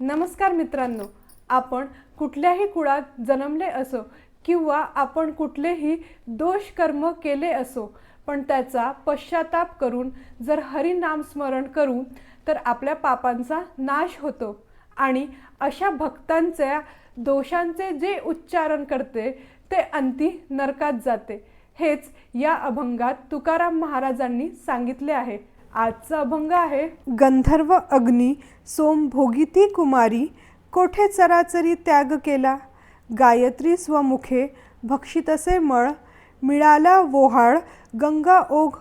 नमस्कार मित्रांनो, आपण कुठल्याही कुळात जन्मले असो किंवा आपण कुठलेही दोष कर्म केले असो, पण त्याचा पश्चाताप करून जर हरी नाम स्मरण करू तर आपल्या पापांचा नाश होतो आणि अशा भक्तांच्या दोषांचे जे उच्चारण करते ते अंती नरकात जाते। हेच या अभंगात तुकाराम महाराजांनी सांगितले आहे। आजचा अभंग आहे, गंधर्व अग्नी सोम भोगिती कुमारी, कोठे चराचरी त्याग केला। गायत्री स्वमुखे भक्षितसे मळ, मिळाला वोहाळ गंगा ओघ।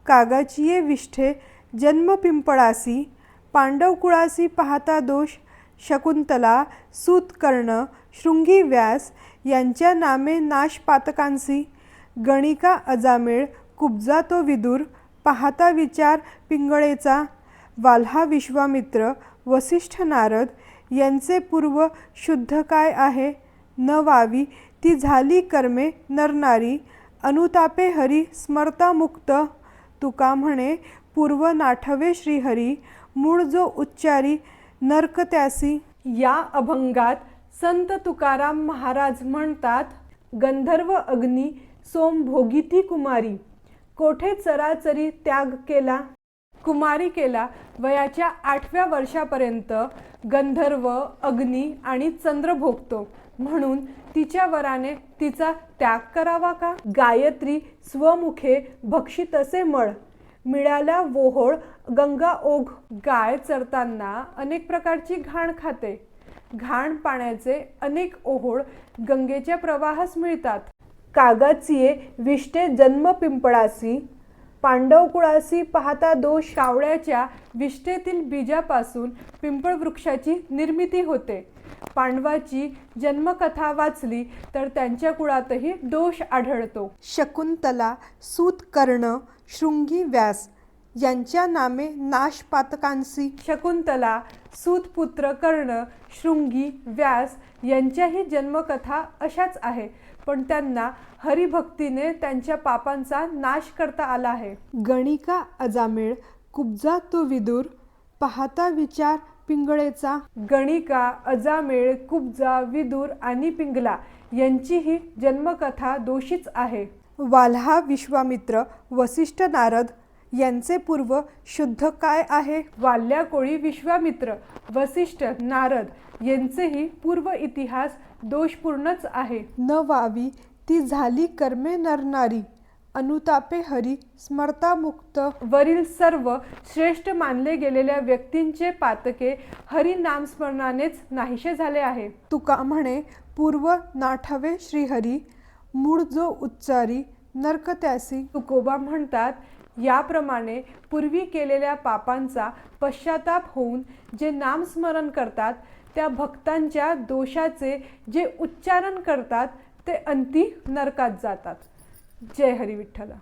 कागाचिये विष्ठे जन्म पिंपळासी, पांडव कुळासी पाहता दोष। शकुंतला सूत कर्ण शृंगी व्यास, यांच्या नामे नाश पातकांसी। गणिका अजामेळ कुब्जा तो विदुर, पाहता विचार पिंगळेचा। वाल्हा विश्वामित्र वसिष्ठ नारद, यांचे पूर्व शुद्ध काय आहे। न वावी ती झाली कर्मे नरनारी, अनुतापे हरी स्मरता मुक्त। तुका म्हणे पूर्व नाठवे श्रीहरी, मूळ जो उच्चारी नरक त्यासी। या अभंगात संत तुकाराम महाराज म्हणतात, गंधर्व अग्नी सोम भोगिती कुमारी, कोठे चराचरी त्याग केला। कुमारी केला वयाच्या 8व्या वर्षापर्यंत गंधर्व अग्नी आणि चंद्र भोगतो, म्हणून तिच्या वराने तिचा त्याग करावा का। गायत्री स्वमुखे भक्षितसे मळ, मिळाला वोहोळ गंगा ओघ। गाय चरताना अनेक प्रकारची घाण खाते। घाण पाण्याचे अनेक ओहोळ गंगेच्या प्रवाहास मिळतात। कागाचिये विष्ठे जन्म पिंपळासी, पांडव कुळासी पाहता दोष। कावळ्याच्या विष्ठेतील बीजापासून पिंपळ वृक्षाची निर्मिती होते। पांडवाची जन्मकथा वाचली तर त्यांच्या कुळातही दोष आढळतो। शकुंतला सूत कर्ण शृंगी व्यास, यांच्या नामे नाश पातकांसी। शकुंतला सूतपुत्र कर्ण शृंगी व्यास यांच्याही जन्मकथा अशाच आहे, पण त्यांना हरिभक्तीने त्यांच्या पापांचा नाश करता आला आहे। गणिका अजामेळ कुब्जा तो विदुर, पाहता विचार पिंगळेचा। गणिका अजामेळ कुब्जा विदुर आणि पिंगला यांचीही जन्मकथा दोषीच आहे। वाल्हा विश्वामित्र वसिष्ठ नारद, यांचे पूर्व शुद्ध काय आहे। वाल्या कोळी विश्वामित्र वसिष्ठ नारद यांचेही पूर्व इतिहास दोषपूर्णच आहे। न वावी ती झाली कर्मे नरनारी, अनुतापे हरी स्मरता मुक्त। वरील सर्व श्रेष्ठ मानले गेलेल्या व्यक्तींचे पातके हरी नामस्मरणानेच नाहीसे झाले आहे। तुका म्हणे पूर्व नाठवे श्रीहरी, मूळ जो उच्चारी नरक त्यासी। तुकोबा म्हणतात, याप्रमाणे पूर्वी केलेल्या पापांचा पश्चाताप होऊन जे नामस्मरण करतात त्या भक्तांच्या दोषाचे जे उच्चारण करतात ते अंती नरकात जातात। जय हरी विठ्ठला।